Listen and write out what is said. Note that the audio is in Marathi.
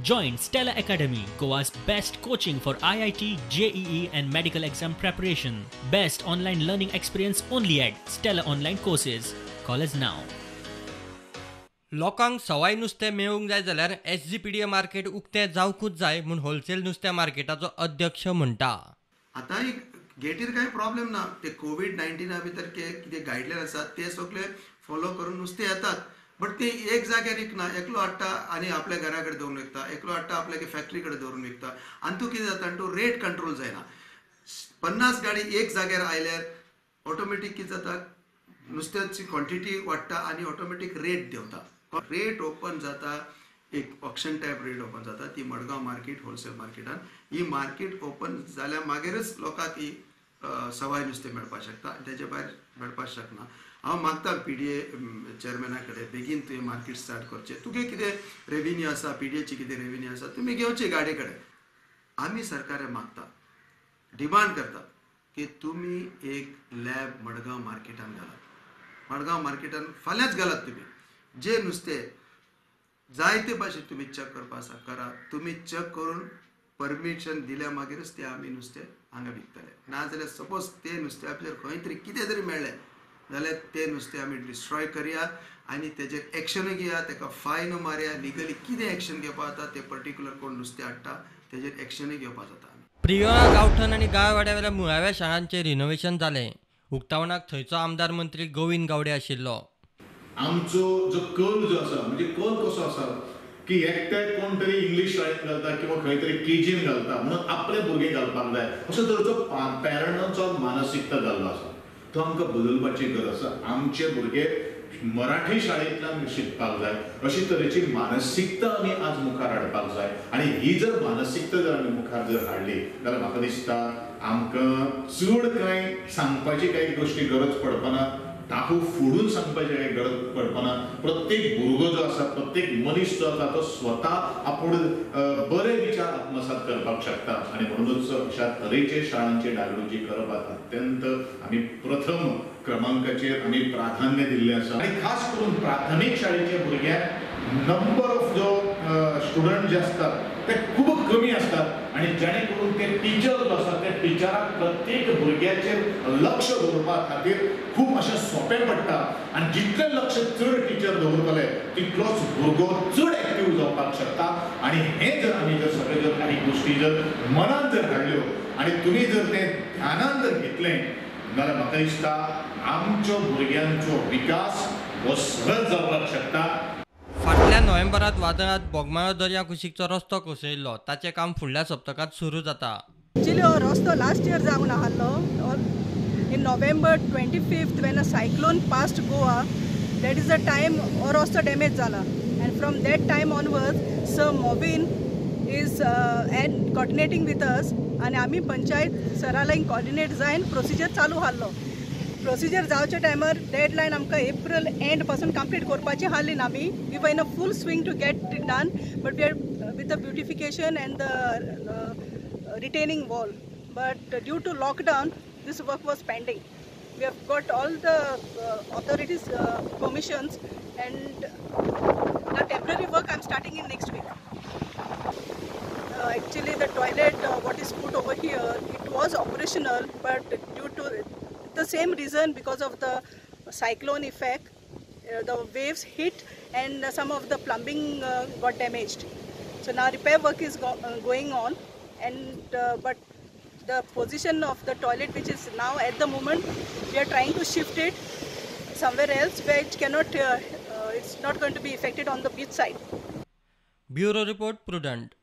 Join Stella Academy, Goa's best coaching for IIT, JEE and medical exam preparation. Best online learning experience only at Stella Online Courses. Call us now. लोकांक सवाय नुस्तें मेळूंक जाय जाल्यार SGPDA मार्केट उक्तें जावंकूच जाय म्हूण होलसेल नुस्त्या मार्केटाचो अध्यक्ष म्हणटा. आतां गेटीर कांय प्रॉब्लेम ना. ते कोविड-19 भितर कितें गायडलायन आसात ते सगळे फॉलो करून नुस्तें येतात. बट ते एक जाग्यार विकना, एकलो हाडटा आनी आपल्या घरा कडेन दवरून विकता, एकलो हाडटा आपल्या फॅक्टरी कडेन दवरून विकता. आनी तूं कितें जाता तो रेट कंट्रोल जायना. 50 गाडी एक जाग्यार आयल्यार ऑटोमॅटीक कितें जाता, नुस्त्याची क्वॉन्टिटी वाडटा आनी ऑटोमॅटीक रेट देंवता. रेट ओपन जाता, एक ऑक्शन टायप रेट ओपन जाता. ती मडगांव मार्केट होलसेल मार्केटान ही मार्केट ओपन जाल्यार मागीरच लोकांक ही सवाय नुस्तें मेळपाक शकता. तेजे भायर मेळपाक शकना. हांव मागता PDA चेअरमॅना कडेन बेगीन तुवें मार्केट स्टार्ट करचें. तुगे कितें रेव्हेन्यू आसा, PDAची कितें रेव्हेन्यू आसा, तुमी घेवचे गाडये कडेन. आमी सरकाराक मागता, डिमांड करता की तुमी एक लॅब मडगांव मार्केटान घालात. मडगांव मार्केटान फाल्यांच घालात. तुमी जे नुस्तें जायते भाशेन तुमी चेक करपा आसा करा. तुमी चेक करून परमिशन दिल्या मागीरच ते आमी नुस्तें हांगा विकतले. नाजाल्यार सपोज ते नुस्त्या भितर खंय तरी कितें जरी मेळ्ळें जाल्यार ते नुस्तें आमी डिस्ट्रॉय करया आनी तेजेर एक्शनूय घेया, ताका फायन मारया. लिगली कितें एक्शन घेवपा जाता ते पर्टिक्युलर कोण नुस्तें हाडटा तेजेर एक्शनूय घेवपा जाता. प्रियोरा गांवठण आनी गायवाड्यावेल्या मुळाव्या शाळांचें रिनोव्हेशन जालें. उक्तावणाक थंयचो आमदार मंत्री गोविंद गावडे आशिल्लो. आमचो जो कल जो आसा, म्हणजे कल कसो आसा की एकटे कोण तरी इंग्लीश शाळेंत घालता किंवा खंय तरी केजीन घालता म्हणून आपले भुरगे घालपाक जाय असो तरेचो पॅरंटांचो मानसिकता जाल्लो आसा. तो आमकां बदलपाची गरज आसा. आमचे भुरगे मराठी शाळेंतल्यान शिकपाक जाय अशी तरेची मानसिकता आमी आज मुखार हाडपाक जाय. आनी ही जर मानसिकता जर आमी मुखार जर हाडली जाल्यार म्हाका दिसता आमकां चड कांय सांगपाची कांय गोश्टी गरज पडपाना, ताकू फोडून सांगपाची कांय गरज पडपाना. प्रत्येक भुरगो जो आसा, प्रत्येक मनीस जो आसा तो स्वता आपूण बरे विचार आत्मसात करपाक शकता. आनी म्हणूनच अशा तरेचे शाळांची डागडुजी करप अत्यंत आमी प्रथम क्रमांकाचेर आमी प्राधान्य दिल्लें आसा. आनी खास करून प्राथमीक शाळेच्या भुरग्यांक नंबर ऑफ जो स्टुडंट जे असतात ते खूब कमी असतात आनी जेणे करून ते टिचर जो आसा ते टिचराक प्रत्येक भुरग्याचेर लक्ष दवरपा खातीर खूब अशें सोंपें पडटा. आनी जितलें लक्ष चड टिचर दवरतले तितलोच भुरगो चड एक्टीव जावपाक शकता. आनी हें जर आमी जर सगळे जर काही गोश्टी जर मनांत जर हाडल्यो आनी तुमी जर तें ध्यानान जर घेतलें जाल्यार म्हाका दिसता आमच्या भुरग्यांचो विकास हो सहज जावपाक शकता. फाटल्या नोव्हेंबरांत वादळांत बोगमाळो दर्या कुशीकचो रस्तो कोसळिल्लो. ताचें काम फुडल्या सप्तकांत सुरू जाता. एक्चुअली हो रस्तो लास्ट इयर जावन आसलो. In November 25th when a cyclone passed Goa, that is the time हो रस्तो डॅमेज जाला. And from that time onwards Sir Mobin is and coordinating with us आणि आमी पंचायत सरालाय कोऑर्डिनेट जायन प्रोसिजर चालू आसलो. प्रोसिजर जावच्या टायमार डेडलायन आमकां एप्रिल एंड पासून कंप्लीट करपाची आसली. आमी we were in a full swing to get it done, but we are with the beautification and the retaining wall, but due to lockdown this work was pending. We have got all the authorities permissions and the temporary work I'm starting in next week. Actually the toilet what is put over here, it was operational, but due to the same reason, because of the cyclone effect, the waves hit and some of the plumbing got damaged. So now repair work is going on, and but the position of the toilet which is now at the moment, we are trying to shift it somewhere else where it cannot it's not going to be affected on the beach side. Bureau report, Prudent.